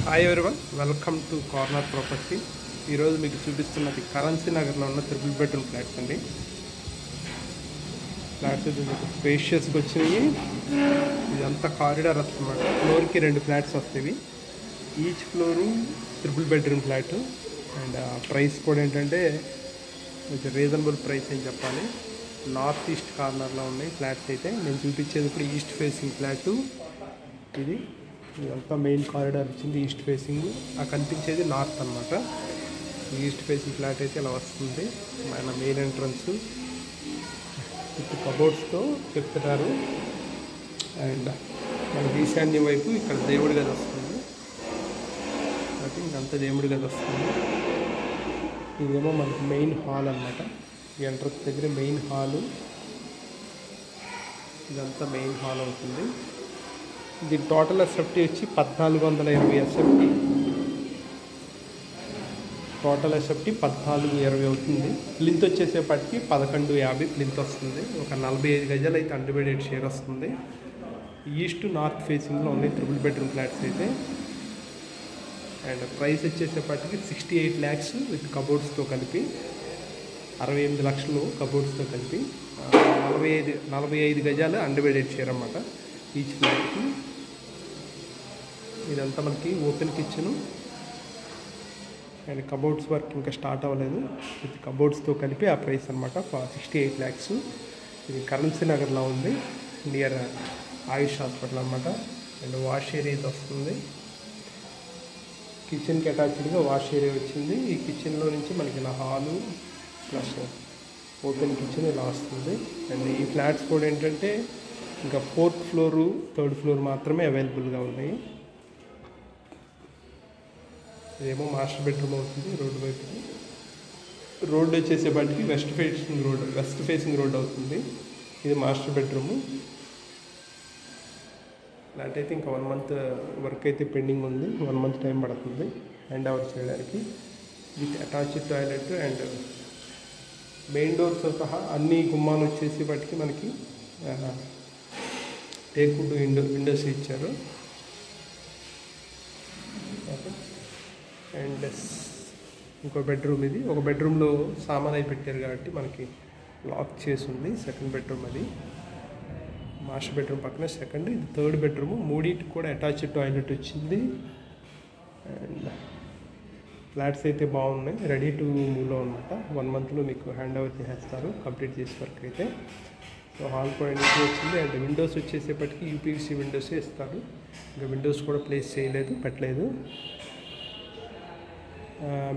Hi everyone, welcome to corner property. ఈరోజు మీకు చూపిస్తున్నది కరెన్సీ నగర్లో ఉన్న ట్రిపుల్ బెడ్రూమ్ ఫ్లాట్స్ అండి. ఫ్లాట్స్ అయితే మీకు స్పేషియస్గా వచ్చినాయి. ఇదంతా కారిడార్ వస్తుందన్నమాట. ఫ్లోర్కి 2 ఫ్లాట్స్ వస్తాయి. Each floor triple bedroom flat. And price కూడా ఏంటంటే కొంచెం రీజనబుల్ ప్రైస్ అని చెప్పాలి. నార్త్ ఈస్ట్ కార్నర్లో ఉన్నాయి ఫ్లాట్స్. అయితే నేను చూపించేది ఇప్పుడు ఈస్ట్ ఫేసింగ్ ఫ్లాటు. ఇదంతా మెయిన్ కారిడార్ వచ్చింది ఈస్ట్ ఫేసింగ్. ఆ కనిపించేది నార్త్ అనమాట. ఈస్ట్ ఫేసింగ్ ఫ్లాట్ అయితే ఇలా వస్తుంది. మన మెయిన్ ఎంట్రన్స్ విత్ కబోర్డ్స్తో చెప్తున్నారు. అండ్ మన ఈశాన్య వైపు ఇక్కడ దేవుడి గది వస్తుంది. కాబట్టి ఇంకంతా దేవుడి గది వస్తుంది. ఇదేమో మనకి మెయిన్ హాల్ అనమాట. ఈ ఎంట్రన్స్ దగ్గర మెయిన్ హాలు. ఇదంతా మెయిన్ హాల్ అవుతుంది. ఇది టోటల్ ఎస్ఎఫ్టీ వచ్చి 1420 ఎస్ఎఫ్టీ. టోటల్ ఎస్ఎఫ్టీ 1420 అవుతుంది. ప్లింత్ వచ్చేసేపటికి 1150 ప్లింత్ వస్తుంది. ఒక 45 గజాలు అయితే అండర్బెడెడ్ షేర్ వస్తుంది. ఈస్ట్ నార్త్ ఫేసింగ్లో ఉన్నాయి ట్రిపుల్ బెడ్రూమ్ ఫ్లాట్స్ అయితే. అండ్ ప్రైస్ వచ్చేసేపటికి 68 lakhs విత్ కబోర్డ్స్తో కలిపి, 68 లక్షలు కబోర్డ్స్తో కలిపి. 45 గజాలు అండర్బెడెడ్ షేర్ అన్నమాట ఈచ్ ఫ్లాట్కి. ఇదంతా మనకి open kitchen. And cupboards work ఇంకా స్టార్ట్ అవ్వలేదు. విత్ కబోర్డ్స్తో కలిపి ఆ ప్రైస్ అనమాట 68 lakhs. ఇది కరెన్సీ నగర్లో ఉంది, నియర్ ఆయుష్ హాస్పిటల్ అనమాట. అండ్ వాష్ ఏరియా వస్తుంది. కిచెన్కి అటాచ్డ్గా వాష్ ఏరియా వచ్చింది. ఈ కిచెన్లో నుంచి మనకి ఇలా హాలు ప్లస్ ఓపెన్ కిచెన్ ఇలా వస్తుంది. అండ్ ఈ ఫ్లాట్స్ కూడా ఏంటంటే ఇంకా 4th ఫ్లోరు 3rd ఫ్లోర్ మాత్రమే అవైలబుల్గా ఉన్నాయి. ఇదేమో మాస్టర్ బెడ్రూమ్ అవుతుంది. రోడ్డు వైపుకి రోడ్డు వచ్చేసేపటికి వెస్ట్ ఫేసింగ్ రోడ్ అవుతుంది. ఇది మాస్టర్ బెడ్రూము. ఫ్లాట్ అయితే ఇంకా 1 month వర్క్ అయితే పెండింగ్ ఉంది. 1 month టైం పడుతుంది హ్యాండ్ ఓవర్ చేయడానికి. With attached toilet and main డోర్స్తో సహా అన్ని గుమ్మాలు వచ్చేసేపటికి మనకి టేక్వుడ్ విండోస్ ఇచ్చారు. అండ్ ఇంకో బెడ్రూమ్ ఇది. ఒక బెడ్రూమ్లో సామాన్ అయి పెట్టారు కాబట్టి మనకి లాక్ చేసి ఉంది. సెకండ్ బెడ్రూమ్ అది. మాస్టర్ బెడ్రూమ్ పక్కన సెకండ్. ఇది 3rd బెడ్రూమ్. మూడింటికి కూడా అటాచ్డ్ టాయిలెట్ వచ్చింది. అండ్ ఫ్లాట్స్ అయితే బాగున్నాయి. రెడీ టు మూవ్లో అనమాట. 1 monthలో మీకు హ్యాండ్ ఓవర్ చేసేస్తారు కంప్లీట్ చేసే వర్క్ అయితే. సో హాల్ కూడా నీట్గా వచ్చింది. అండ్ విండోస్ వచ్చేసేపటికి యూపీవీసీ విండోసే ఇస్తారు. ఇంకా విండోస్ కూడా ప్లేస్ చేయలేదు, పెట్టలేదు.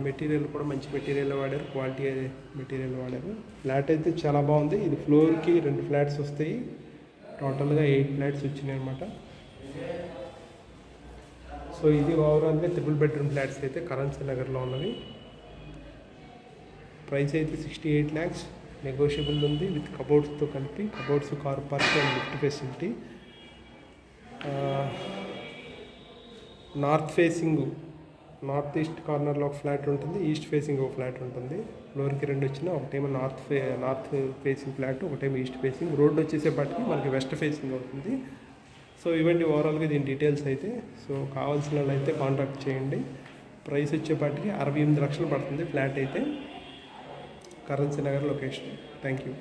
మెటీరియల్ కూడా మంచి మెటీరియల్ వాడారు, క్వాలిటీ మెటీరియల్ వాడారు. ఫ్లాట్ అయితే చాలా బాగుంది. ఇది ఫ్లోర్కి 2 ఫ్లాట్స్ వస్తాయి. టోటల్గా 8 ఫ్లాట్స్ వచ్చినాయి అనమాట. సో ఇది ఓవరాల్గా ట్రిపుల్ బెడ్రూమ్ ఫ్లాట్స్ అయితే కరెన్సీ నగర్లో ఉన్నవి. ప్రైస్ అయితే 68 lakhs. నెగోషియబుల్ ఉంది విత్ కబోర్డ్స్తో కలిపి. Cupboards, car park and lift facility. North east కార్నర్లో ఒక ఫ్లాట్ ఉంటుంది, ఈస్ట్ ఫేసింగ్ ఒక ఫ్లాట్ ఉంటుంది. ఫ్లోర్కి 2 వచ్చినా ఒకటేమో నార్త్ ఫేసింగ్ ఫ్లాట్, ఒకటేమో ఈస్ట్ ఫేసింగ్. రోడ్డు వచ్చేసేపటికి మనకి వెస్ట్ ఫేసింగ్ అవుతుంది. సో ఇవన్నీ ఓవరాల్గా దీని డీటెయిల్స్ అయితే. సో కావాల్సిన వాళ్ళు అయితే కాంటాక్ట్ చేయండి. ప్రైస్ వచ్చేపాటికి 68 లక్షలు పడుతుంది ఫ్లాట్ అయితే. Currency Nagar location. Thank you.